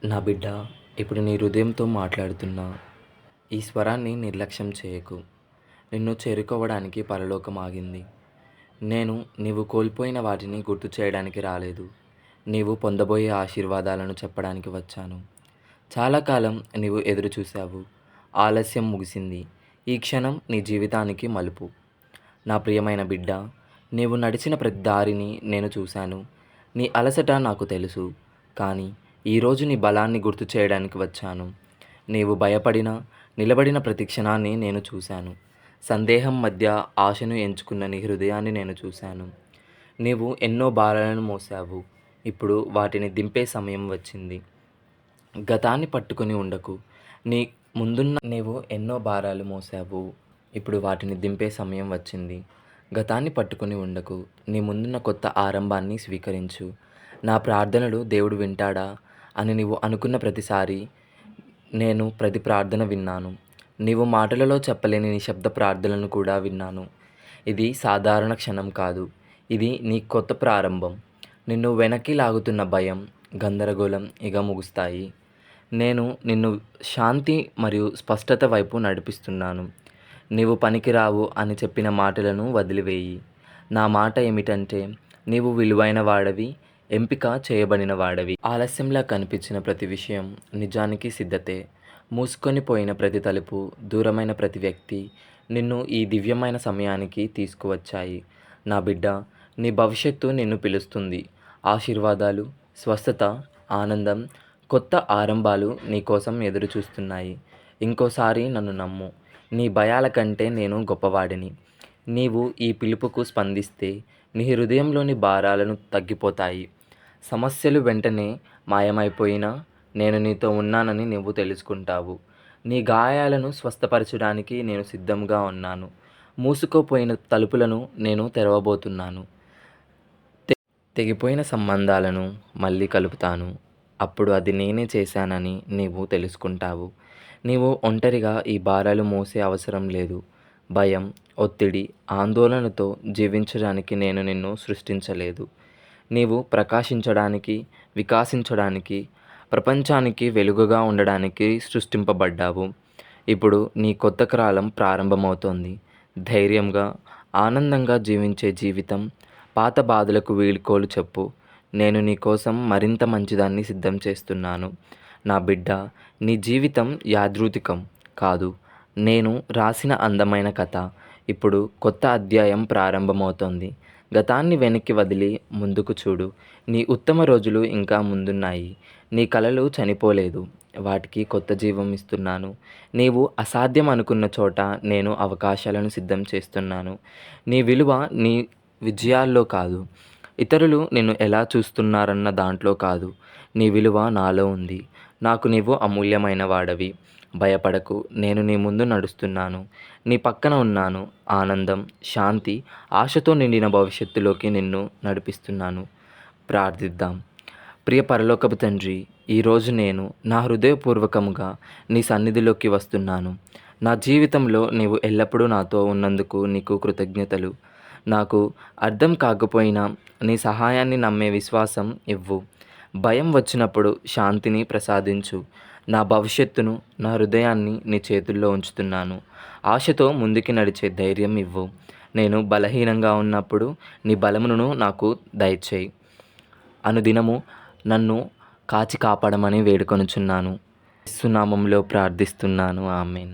నా బిడ్డ, ఇప్పుడు నీ హృదయంతో మాట్లాడుతున్నా. ఈ స్వరాన్ని నిర్లక్ష్యం చేయకు. నిన్ను చేరుకోవడానికి పరలోకం ఆగింది. నేను నీవు కోల్పోయిన వాటిని గుర్తు చేయడానికి రాలేదు. నీవు పొందబోయే ఆశీర్వాదాలను చెప్పడానికి వచ్చాను. చాలా కాలం నీవు ఎదురు చూశావు. ఆలస్యం ముగిసింది. ఈ క్షణం నీ జీవితానికి మలుపు. నా ప్రియమైన బిడ్డ, నీవు నడిచిన ప్రతి దారిని నేను చూశాను. నీ అలసట నాకు తెలుసు. కానీ ఈరోజు నీ బలాన్ని గుర్తు చేయడానికి వచ్చాను. నీవు భయపడిన, నిలబడిన ప్రతి క్షణాన్ని నేను చూశాను. సందేహం మధ్య ఆశను ఎంచుకున్న నీ హృదయాన్ని నేను చూశాను. నీవు ఎన్నో భారాలను మోసావు. ఇప్పుడు వాటిని దింపే సమయం వచ్చింది. గతాన్ని పట్టుకొని ఉండకు. నీ ముందున్న నీవు ఎన్నో భారాలు మోసావు. ఇప్పుడు వాటిని దింపే సమయం వచ్చింది. గతాన్ని పట్టుకొని ఉండకు. నీ ముందున్న కొత్త ఆరంభాన్ని స్వీకరించు. నా ప్రార్థనలు దేవుడు వింటాడా అని నీవు అనుకున్న ప్రతిసారి నేను ప్రతి ప్రార్థన విన్నాను. నీవు మాటలలో చెప్పలేని నిశ్శబ్ద ప్రార్థనలను కూడా విన్నాను. ఇది సాధారణ క్షణం కాదు. ఇది నీ కొత్త ప్రారంభం. నిన్ను వెనక్కి లాగుతున్న భయం, గందరగోళం ఇక ముగుస్తాయి. నేను నిన్ను శాంతి మరియు స్పష్టత వైపు నడిపిస్తున్నాను. నీవు పనికిరావు అని చెప్పిన మాటలను వదిలివేయి. నా మాట ఏమిటంటే, నీవు విలువైన వాడవి, ఎంపిక చేయబడిన వాడవి. ఆలస్యంలా కనిపించిన ప్రతి విషయం నిజానికి సిద్ధతే. మూసుకొని పోయిన ప్రతి తలుపు, దూరమైన ప్రతి వ్యక్తి నిన్ను ఈ దివ్యమైన సమయానికి తీసుకువచ్చాయి. నా బిడ్డ, నీ భవిష్యత్తు నిన్ను పిలుస్తుంది. ఆశీర్వాదాలు, స్వస్థత, ఆనందం, కొత్త ఆరంభాలు నీ కోసం ఎదురు చూస్తున్నాయి. ఇంకోసారి నన్ను నమ్ము. నీ భయాల కంటే నేను గొప్పవాడిని. నీవు ఈ పిలుపుకు స్పందిస్తే నీ హృదయంలోని భారాలను తగ్గిపోతాయి. సమస్యలు వెంటనే మాయమైపోయినా నేను నీతో ఉన్నానని నువ్వు తెలుసుకుంటావు. నీ గాయాలను స్వస్థపరచడానికి నేను సిద్ధంగా ఉన్నాను. మూసుకుపోయిన తలుపులను నేను తెరవబోతున్నాను. తెగిపోయిన సంబంధాలను మళ్ళీ కలుపుతాను. అప్పుడు అది నేనే చేశానని నీవు తెలుసుకుంటావు. నీవు ఒంటరిగా ఈ భారాలు మోసే అవసరం లేదు. భయం, ఒత్తిడి, ఆందోళనతో జీవించడానికి నేను నిన్ను సృష్టించలేదు. నీవు ప్రకాశించడానికి, వికాసించడానికి, ప్రపంచానికి వెలుగుగా ఉండడానికి సృష్టింపబడ్డావు. ఇప్పుడు నీ కొత్త కాలం ప్రారంభమవుతోంది. ధైర్యంగా, ఆనందంగా జీవించే జీవితం. పాత బాధలకు వీడ్కోలు చెప్పు. నేను నీ కోసం మరింత మంచిదాన్ని సిద్ధం చేస్తున్నాను. నా బిడ్డ, నీ జీవితం యాదృచ్ఛికం కాదు. నేను రాసిన అందమైన కథ. ఇప్పుడు కొత్త అధ్యాయం ప్రారంభమవుతోంది. గతాన్ని వెనక్కి వదిలి ముందుకు చూడు. నీ ఉత్తమ రోజులు ఇంకా ముందున్నాయి. నీ కలలు చనిపోలేదు. వాటికి కొత్త జీవం ఇస్తున్నాను. నీవు అసాధ్యం అనుకున్న చోట నేను అవకాశాలను సిద్ధం చేస్తున్నాను. నీ విలువ నీ విజయాల్లో కాదు, ఇతరులు నిన్ను ఎలా చూస్తున్నారన్న దాంట్లో కాదు. నీ విలువ నాలో ఉంది. నాకు నీవు అమూల్యమైన వాడవి. భయపడకు. నేను నీ ముందు నడుస్తున్నాను. నీ పక్కన ఉన్నాను. ఆనందం, శాంతి, ఆశతో నిండిన భవిష్యత్తులోకి నిన్ను నడిపిస్తున్నాను. ప్రార్థిద్దాం. ప్రియ పరలోకపు తండ్రి, ఈరోజు నేను నా హృదయపూర్వకముగా నీ సన్నిధిలోకి వస్తున్నాను. నా జీవితంలో నీవు ఎల్లప్పుడూ నాతో ఉన్నందుకు నీకు కృతజ్ఞతలు. నాకు అర్థం కాకపోయినా నీ సహాయాన్ని నమ్మే విశ్వాసం ఇవ్వు. భయం వచ్చినప్పుడు శాంతిని ప్రసాదించు. నా భవిష్యత్తును, నా హృదయాన్ని నీ చేతుల్లో ఉంచుతున్నాను. ఆశతో ముందుకి నడిచే ధైర్యం ఇవ్వు. నేను బలహీనంగా ఉన్నప్పుడు నీ బలమును నాకు దయచేయి. అనుదినము నన్ను కాచి కాపాడమని వేడుకొనుచున్నాను. యేసు నామములో ప్రార్థిస్తున్నాను. ఆమేన్.